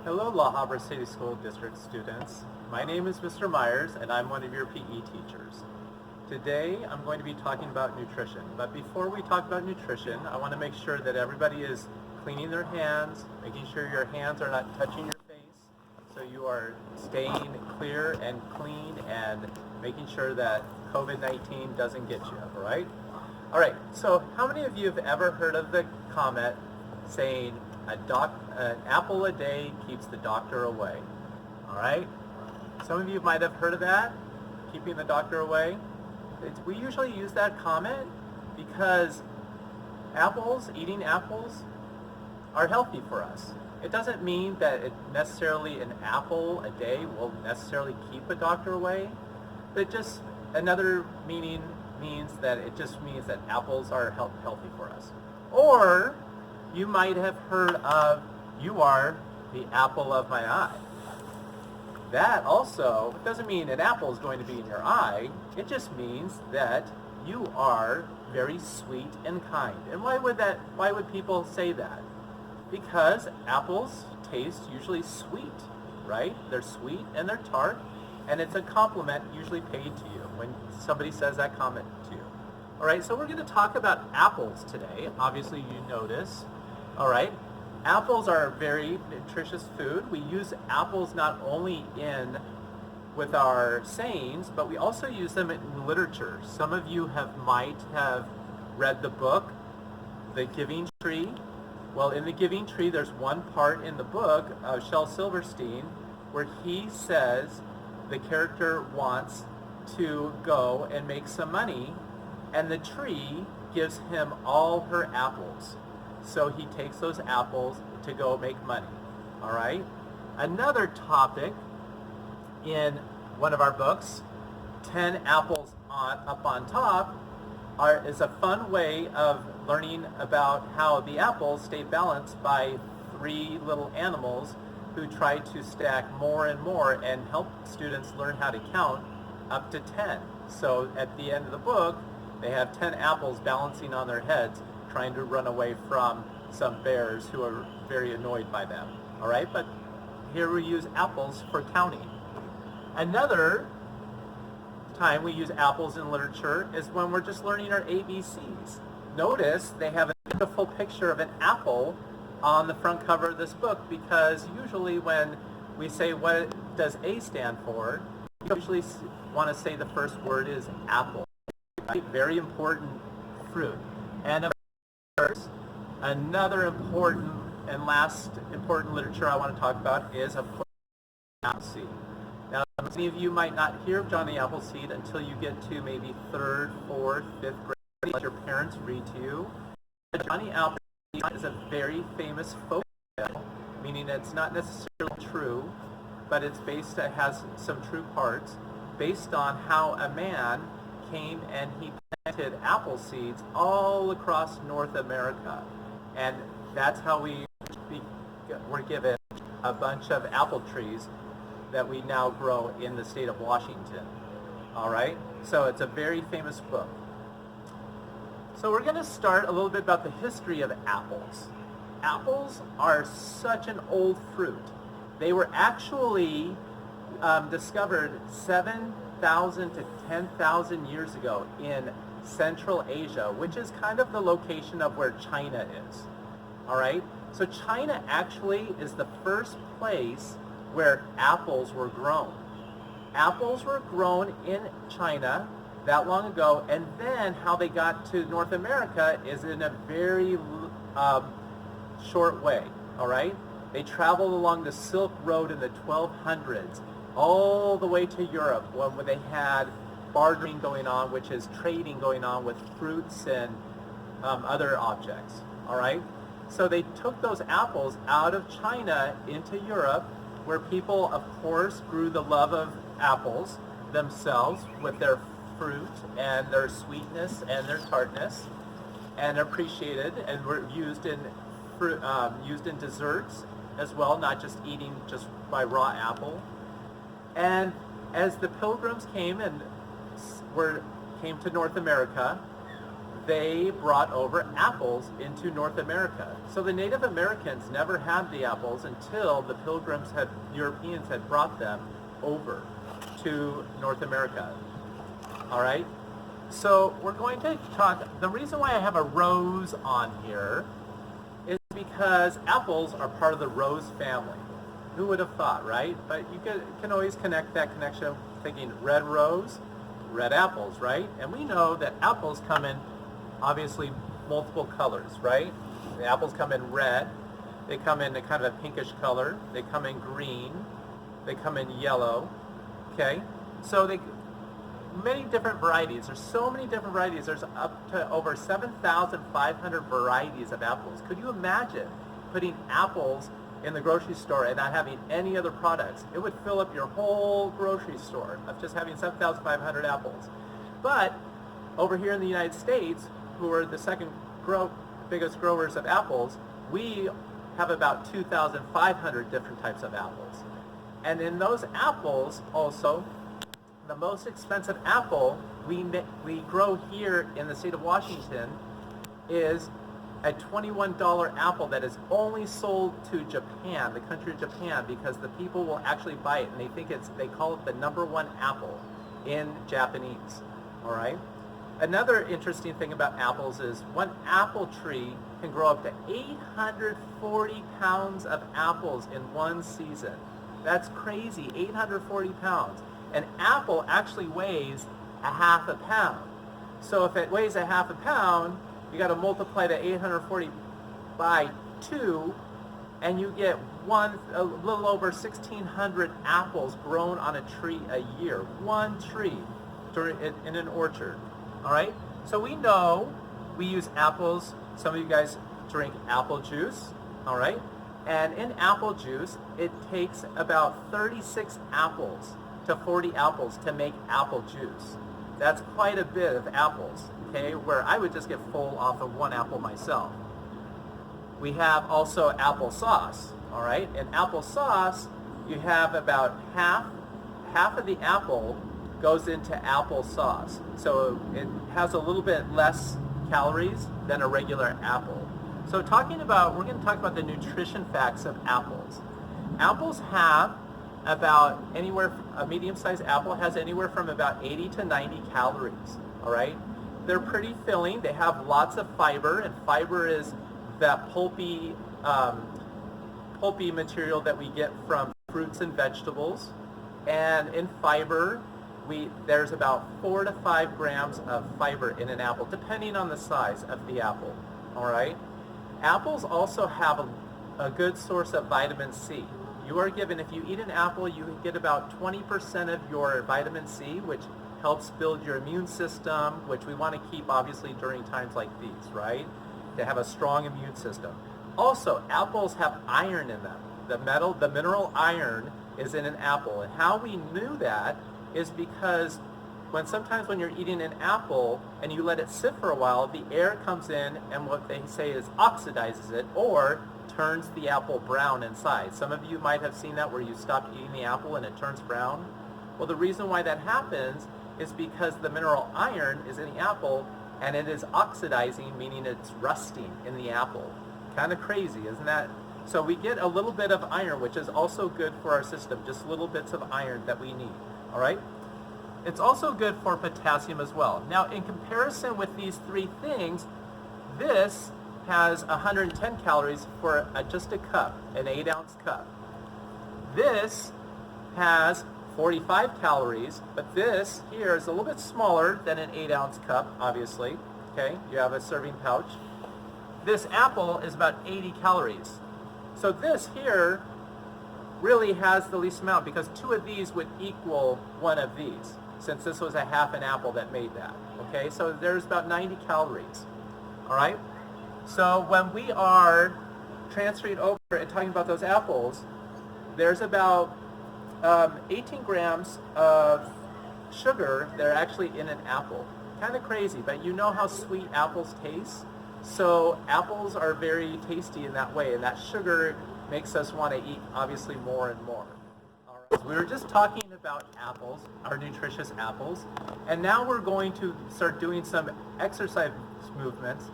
Hello, La Habra City School District students. My name is Mr. Myers and I'm one of your PE teachers. Today I'm going to be talking about nutrition, but before we talk about nutrition, I want to make sure that everybody is cleaning their hands, making sure your hands are not touching your face, so you are staying clear and clean and making sure that COVID-19 doesn't get you, all right? All right, so how many of you have ever heard of the comment saying an apple a day keeps the doctor away? All right, some of you might have heard of that, keeping the doctor away. We usually use that comment because eating apples are healthy for us. It doesn't mean that necessarily an apple a day will necessarily keep a doctor away, but just another meaning means that it just means that apples are healthy for us. Or you might have heard of, you are the apple of my eye. That also doesn't mean an apple is going to be in your eye. It just means that you are very sweet and kind. And why would people say that? Because apples taste usually sweet, right? They're sweet and they're tart, and it's a compliment usually paid to you when somebody says that comment to you. All right, so we're going to talk about apples today. Obviously, you notice. All right, apples are a very nutritious food. We use apples not only with our sayings, but we also use them in literature. Some of you might have read the book, The Giving Tree. Well, in The Giving Tree, there's one part in the book of Shel Silverstein where he says the character wants to go and make some money, and the tree gives him all her apples. So he takes those apples to go make money. All right? Another topic in one of our books, 10 Apples Up on Top, is a fun way of learning about how the apples stay balanced by 3 little animals who try to stack more and more and help students learn how to count up to 10. So at the end of the book, they have 10 apples balancing on their heads, trying to run away from some bears who are very annoyed by them. All right, but here we use apples for counting. Another time we use apples in literature is when we're just learning our ABCs. Notice they have a beautiful picture of an apple on the front cover of this book, because usually when we say what does A stand for, you usually want to say the first word is apple. Very important fruit. And of course, another important and last important literature I want to talk about is, of course, Appleseed. Now, many of you might not hear of Johnny Appleseed until you get to maybe 3rd, 4th, 5th grade. Let your parents read to you. Johnny Appleseed is a very famous folk tale, meaning it's not necessarily true, but it has some true parts, based on how a man came and he planted apple seeds all across North America. And that's how we were given a bunch of apple trees that we now grow in the state of Washington. All right? So it's a very famous book. So we're going to start a little bit about the history of apples. Apples are such an old fruit. They were actually discovered 7,000 to 10,000 years ago in Central Asia, which is kind of the location of where China is. All right? So China actually is the first place where apples were grown. Apples were grown in China that long ago, and then how they got to North America is in a very short way. All right? They traveled along the Silk Road in the 1200s all the way to Europe, when they had bartering going on, which is trading going on with fruits and other objects. All right? So they took those apples out of China into Europe, where people, of course, grew the love of apples themselves with their fruit and their sweetness and their tartness, and appreciated and were used in desserts as well, not just eating just by raw apple. And as the pilgrims came to North America, they brought over apples into North America. So the Native Americans never had the apples until the Europeans had brought them over to North America. All right? So we're going to talk, the reason why I have a rose on here is because apples are part of the rose family. Who would have thought, right? But you can always connect that connection thinking red rose, red apples, right? And we know that apples come in obviously multiple colors, right? The apples come in red, they come in a kind of a pinkish color, they come in green, they come in yellow, okay? So many different varieties. There's so many different varieties. There's up to over 7,500 varieties of apples. Could you imagine putting apples in the grocery store and not having any other products? It would fill up your whole grocery store of just having 7,500 apples. But over here in the United States, who are the second biggest growers of apples, we have about 2,500 different types of apples. And in those apples also, the most expensive apple we grow here in the state of Washington is a $21 apple that is only sold to Japan, the country of Japan, because the people will actually buy it and they call it the #1 apple in Japanese. All right. Another interesting thing about apples is one apple tree can grow up to 840 pounds of apples in one season. That's crazy, 840 pounds. An apple actually weighs a half a pound. So if it weighs a half a pound, you got to multiply the 840 by 2, and you get a little over 1,600 apples grown on a tree a year. One tree in an orchard. All right? So we know we use apples. Some of you guys drink apple juice. All right? And in apple juice, it takes about 36 apples to 40 apples to make apple juice. That's quite a bit of apples, okay, where I would just get full off of one apple myself. We have also applesauce, all right? In applesauce, you have about half of the apple goes into applesauce. So it has a little bit less calories than a regular apple. So we're going to talk about the nutrition facts of apples. Apples have a medium-sized apple has anywhere from about 80 to 90 calories, all right? They're pretty filling. They have lots of fiber, and fiber is that pulpy material that we get from fruits and vegetables. And in fiber, there's about 4 to 5 grams of fiber in an apple, depending on the size of the apple, all right? Apples also have a good source of vitamin C. You are given, if you eat an apple, you get about 20% of your vitamin C, which helps build your immune system, which we want to keep obviously during times like these, right? To have a strong immune system. Also, apples have iron in them. The mineral iron is in an apple. And how we knew that is because sometimes when you're eating an apple and you let it sit for a while, the air comes in and what they say is oxidizes it, or turns the apple brown inside. Some of you might have seen that where you stopped eating the apple and it turns brown. Well, the reason why that happens is because the mineral iron is in the apple and it is oxidizing, meaning it's rusting in the apple. Kind of crazy, isn't that? So we get a little bit of iron, which is also good for our system, just little bits of iron that we need, all right? It's also good for potassium as well. Now, in comparison with these three things, this has 110 calories for just a cup, an 8-ounce cup. This has 45 calories, but this here is a little bit smaller than an 8-ounce cup, obviously. Okay, you have a serving pouch. This apple is about 80 calories. So this here really has the least amount because 2 of these would equal 1 of these, since this was a half an apple that made that. Okay, so there's about 90 calories. All right? So when we are transferring over and talking about those apples, there's about 18 grams of sugar that are actually in an apple. Kind of crazy, but you know how sweet apples taste? So apples are very tasty in that way, and that sugar makes us want to eat obviously more and more. All right. We were just talking about apples, our nutritious apples, and now we're going to start doing some exercise movements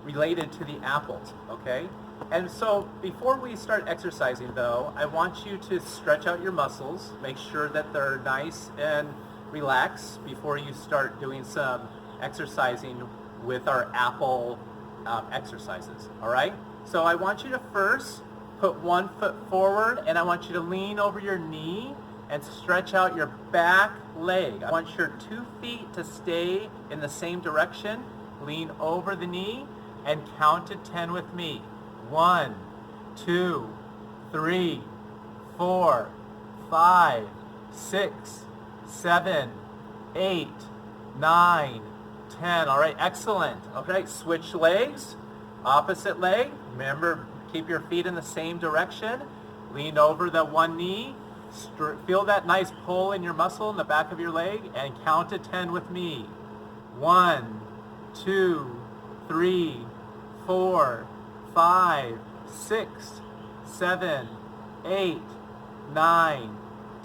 related to the apples, okay? And so before we start exercising though, I want you to stretch out your muscles, make sure that they're nice and relaxed before you start doing some exercising with our apple exercises, all right? So I want you to first put one foot forward, and I want you to lean over your knee and stretch out your back leg. I want your 2 feet to stay in the same direction. Lean over the knee and count to 10 with me. 1, 2, 3, 4, 5, 6, 7, 8, 9, 10. All right, excellent. Okay, switch legs, opposite leg. Remember, keep your feet in the same direction. Lean over the one knee. Feel that nice pull in your muscle in the back of your leg and count to 10 with me. 1, 2, 3, 4, 5, 6, 7, 8, 9,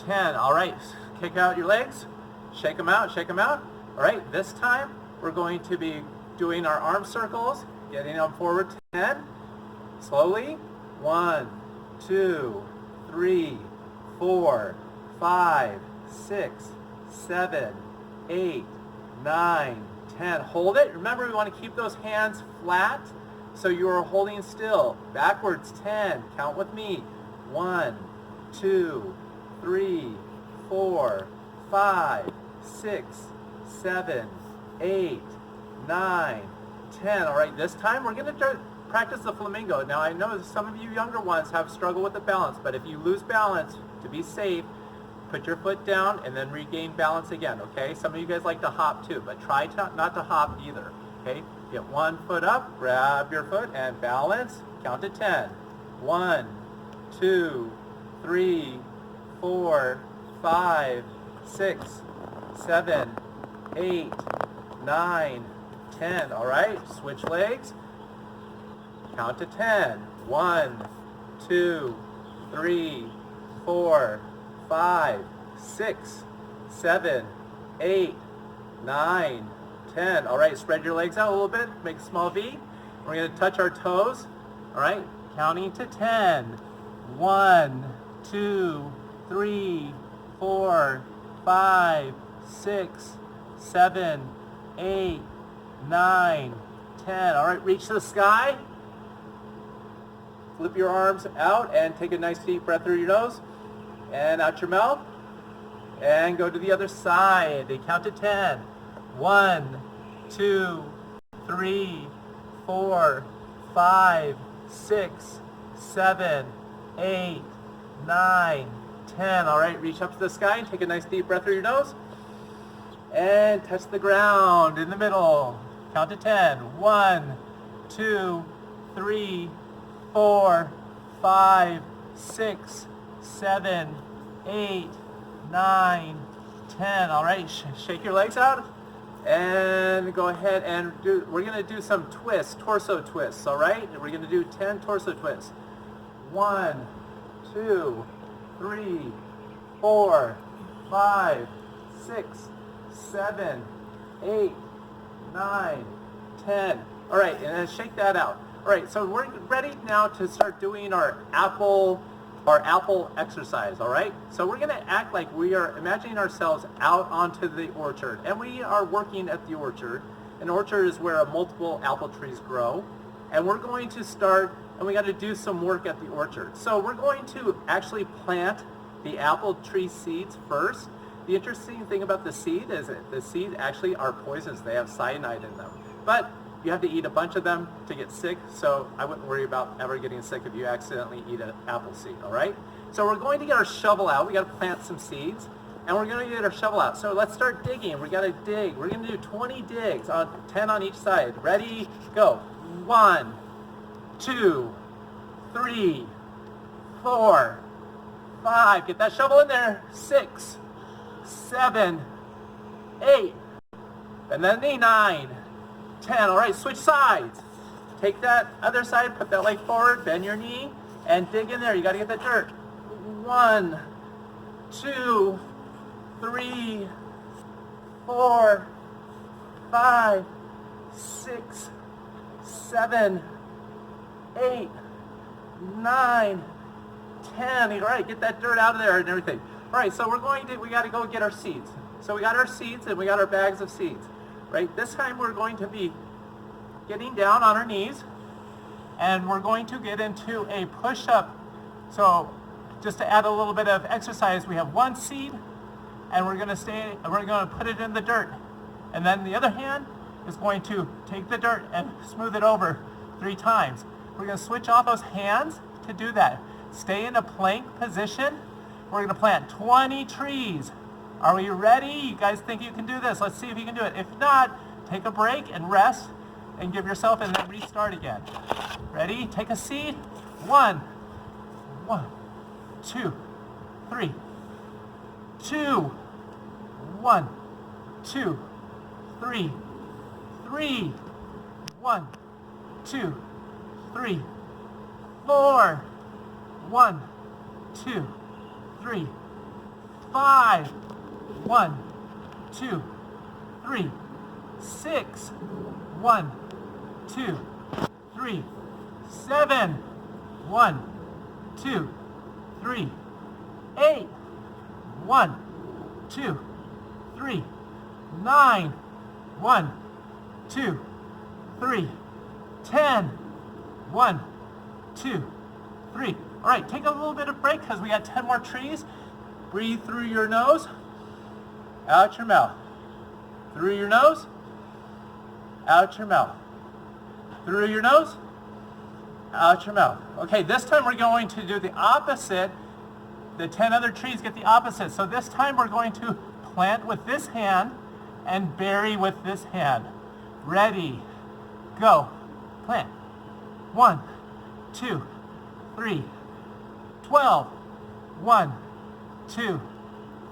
10. All right, kick out your legs. Shake them out, shake them out. All right, this time we're going to be doing our arm circles, getting them forward to 10. Slowly. 1, 2, 3, 4, 5, 6, 7, 8, 9, 10. Hold it. Remember, we want to keep those hands flat so you are holding still. Backwards, 10. Count with me. 1, 2, 3, 4, 5, 6, 7, 8, 9, 10. All right, this time we're going to practice the flamingo. Now I know some of you younger ones have struggled with the balance, but if you lose balance, to be safe, put your foot down and then regain balance again, okay? Some of you guys like to hop too, but try not to hop either, okay? Get one foot up, grab your foot and balance, count to 10. 1, 2, 3, 4, 5, 6, 7, 8, 9, 10. All right, switch legs. Count to 10. 1, 2, 3, 4, 5, 6, 7, 8, 9, 10. All right, spread your legs out a little bit. Make a small V. We're going to touch our toes. All right, counting to 10. 1, 2, 3, 4, 5, 6, 7, 8, 9, 10. All right, reach to the sky. Flip your arms out and take a nice deep breath through your nose and out your mouth. And go to the other side. They count to 10. 1, 2, 3, 4, 5, 6, 7, 8, 9, 10. All right, reach up to the sky and take a nice deep breath through your nose. And touch the ground in the middle. Count to 10. 1, 2, 3, 4, 5, 6, 7, 8, 9, 10. All right, shake your legs out and go ahead and we're going to do some twists, torso twists, all right? We're going to do 10 torso twists. 1, 2, 3, 4, 5, 6, 7, 8, 9, 10. All right, and then shake that out. All right, so we're ready now to start doing our apple exercise, all right? So we're gonna act like we are imagining ourselves out onto the orchard, and we are working at the orchard. An orchard is where multiple apple trees grow, and we're going to start, and we gotta do some work at the orchard. So we're going to actually plant the apple tree seeds first. The interesting thing about the seed is that the seeds actually are poisonous. They have cyanide in them. But you have to eat a bunch of them to get sick, so I wouldn't worry about ever getting sick if you accidentally eat an apple seed, all right? So we're going to get our shovel out. We got to plant some seeds, and we're going to get our shovel out. So let's start digging. We got to dig. We're going to do 20 digs, 10 on each side. Ready, go. 1, 2, 3, 4, 5. Get that shovel in there. 6, 7, 8, and then the 9, 10. All right, switch sides. Take that other side, put that leg forward, bend your knee, and dig in there. You got to get that dirt. 1, 2, 3, 4, 5, 6, 7, 8, 9, 10. All right, get that dirt out of there and everything. All right, so we got to go get our seeds. So we got our seeds and we got our bags of seeds, right? This time we're going to be getting down on our knees and we're going to get into a push-up. So just to add a little bit of exercise, we have one seed and we're going to put it in the dirt. And then the other hand is going to take the dirt and smooth it over 3 times. We're going to switch off those hands to do that. Stay in a plank position. We're going to plant 20 trees. Are we ready? You guys think you can do this? Let's see if you can do it. If not, take a break and rest and give yourself and then restart again. Ready? Take a seed. 1, 2, 3, 2, 1, 2, 3, 1, 2, 3, 4, 1, 2, 3, 5, 1, 2, 3, 6, 1, 2, 3, 7, 1, 2, 3, 8, 1, 2, 3, 9, 1, 2, 3, 10, 1, 2, 3. All right, take a little bit of break because we got 10 more trees. Breathe through your nose, out your mouth. Through your nose, out your mouth. Through your nose, out your mouth. Okay, this time we're going to do the opposite. The 10 other trees get the opposite. So this time we're going to plant with this hand and bury with this hand. Ready, go, plant. 1, 2, 3, 12, 1, 2,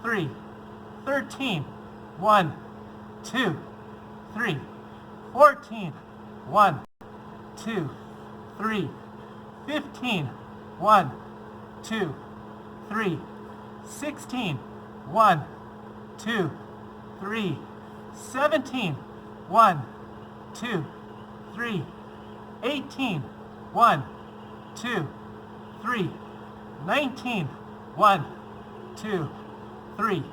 3, 13, 1, 2, 3, 14, 1, 2, 3, 15, 1, 2, 3, 16, 1, 2, 3, 17, 1, 2, 3, 18, 1, 2, 3, 19, 1, 2, 3,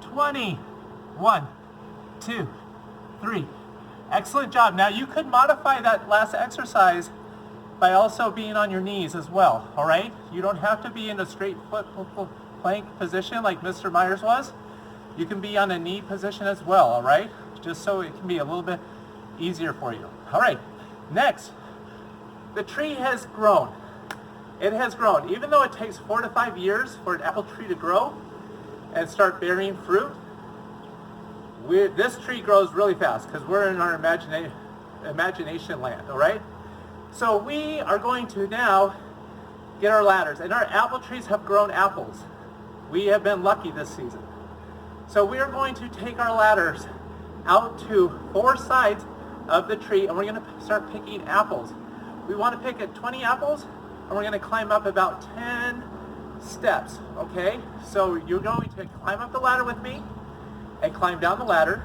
20, 1, 2, 3. Excellent job. Now you could modify that last exercise by also being on your knees as well, all right? You don't have to be in a straight foot plank position like Mr. Myers was. You can be on a knee position as well, all right? Just so it can be a little bit easier for you. All right, next, the tree has grown. It has grown. Even though it takes 4 to 5 years for an apple tree to grow and start bearing fruit, this tree grows really fast because we're in our imagination land, all right? So we are going to now get our ladders, and our apple trees have grown apples. We have been lucky this season. So we are going to take our ladders out to 4 sides of the tree, and we're going to start picking apples. We want to pick at 20 apples, and we're going to climb up about 10 steps, okay? So you're going to climb up the ladder with me and climb down the ladder,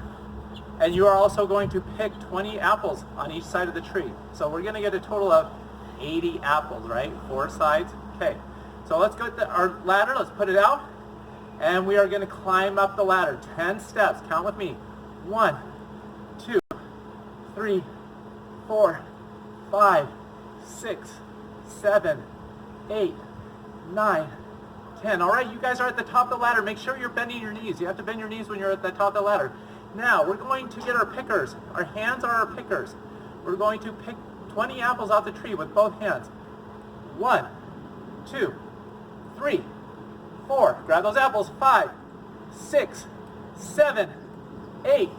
and you are also going to pick 20 apples on each side of the tree. So we're going to get a total of 80 apples, right? 4 sides. Okay. So let's go to our ladder. Let's put it out, and we are going to climb up the ladder. 10 steps. Count with me. 1, 2, 3, 4, 5, 6, 7, 8, 9, 10. All right, you guys are at the top of the ladder. Make sure you're bending your knees. You have to bend your knees when you're at the top of the ladder. Now, we're going to get our pickers. Our hands are our pickers. We're going to pick 20 apples off the tree with both hands. 1, 2, 3, 4. Grab those apples. 5, 6, 7, 8,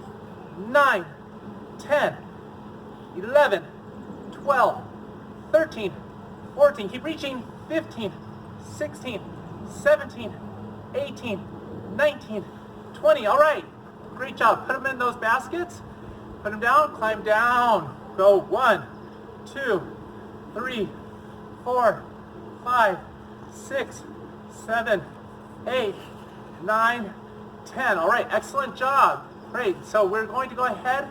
9, 10, 11, 12, 13, 14. Keep reaching. 15, 16, 17, 18, 19, 20. All right. Great job. Put them in those baskets. Put them down. Climb down. Go 1, 2, 3, 4, 5, 6, 7, 8, 9, 10. All right, excellent job. Great, so we're going to go ahead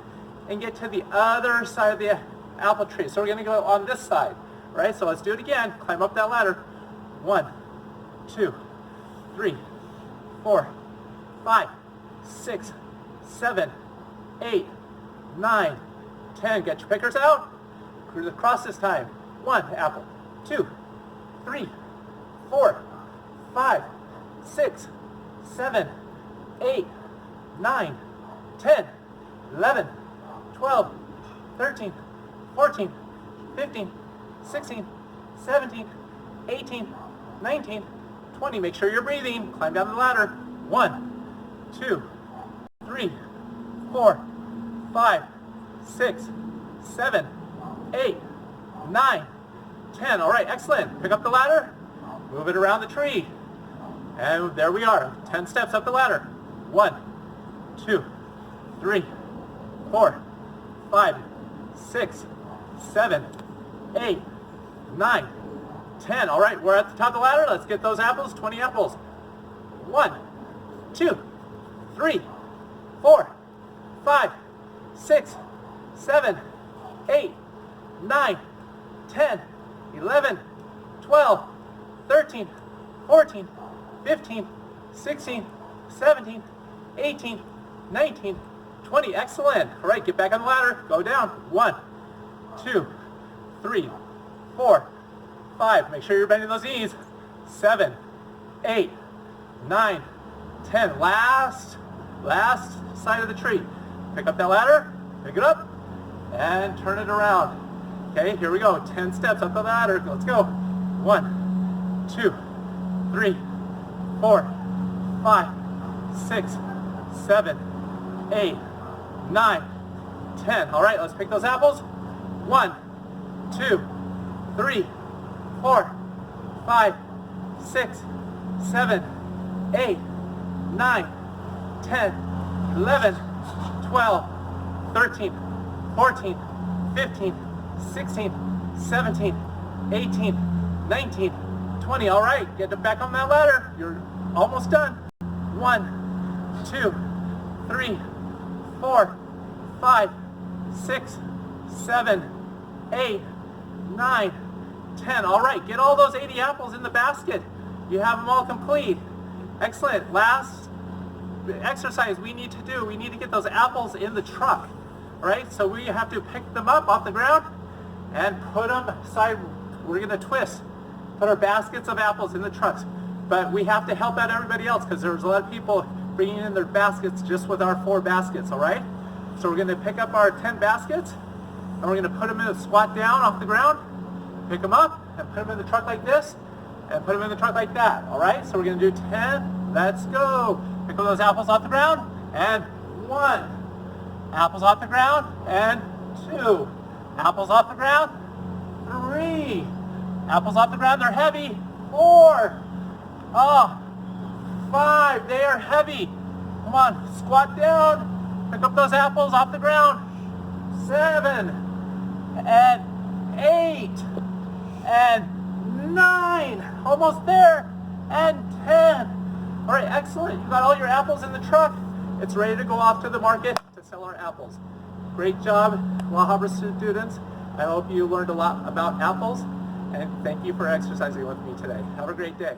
and get to the other side of the apple tree. So we're going to go on this side, all right? So let's do it again. Climb up that ladder. 1, 2, 3, 4, 5, 6, 7, 8, 9, 10. Get your pickers out. Cruise across this time. 1 apple, 2, 3, 4, 5, 6, 7, 8, 9, 10, 11, 12, 13, 14, 15, 16, 17, 18, 19, 20. Make sure you're breathing. Climb down the ladder. 1, 2, 3, 4, 5, 6, 7, 8, 9, 10. All right, excellent. Pick up the ladder. Move it around the tree. And there we are. 10 steps up the ladder. 1, 2, 3, 4, 5, 6, 7, 8, 9, 10. All right, we're at the top of the ladder. Let's get those apples, 20 apples. 1, 2, 3, 4, 5, 6, 7, 8, 9, 10, 11, 12, 13, 14, 15, 16, 17, 18, 19, 20. Excellent. All right, get back on the ladder. Go down. 1, 2, 3, 4, 5. Make sure you're bending those knees. 7, 8, 9, 10. Last side of the tree. Pick up that ladder. Pick it up and turn it around. Okay, here we go. 10 steps up the ladder. Let's go. 1, 2, 3, 4, 5, 6, 7, 8, 9, 10. All right, let's pick those apples. 1, 2, 3, 4, 5, 6, 7, 8, 9, 10, 11, 12, 13, 14, 15, 16, 17, 18, 19, 20. All right, get them back on that ladder. You're almost done. 1, 2, 3, 4, 5, 6, 7, 8, 9, 10. All right, get all those 80 apples in the basket. You have them all complete. Excellent. Last exercise we need to do, we need to get those apples in the truck. All right, so we have to pick them up off the ground and put them aside. We're going to twist, put our baskets of apples in the trucks. But we have to help out everybody else because there's a lot of people bringing in their baskets just with our 4 baskets, all right? So we're going to pick up our 10 baskets and we're going to put them in a squat down off the ground, pick them up and put them in the truck like this and put them in the truck like that, all right? So we're going to do 10. Let's go. Pick up those apples off the ground and 1. Apples off the ground and 2. Apples off the ground. 3. Apples off the ground. They're heavy. 4. 5. They are heavy. Come on. Squat down. Pick up those apples off the ground. 7. And 8. And 9. Almost there. And 10. All right, excellent. You got all your apples in the truck. It's ready to go off to the market to sell our apples. Great job, La Habra students. I hope you learned a lot about apples, and thank you for exercising with me today. Have a great day.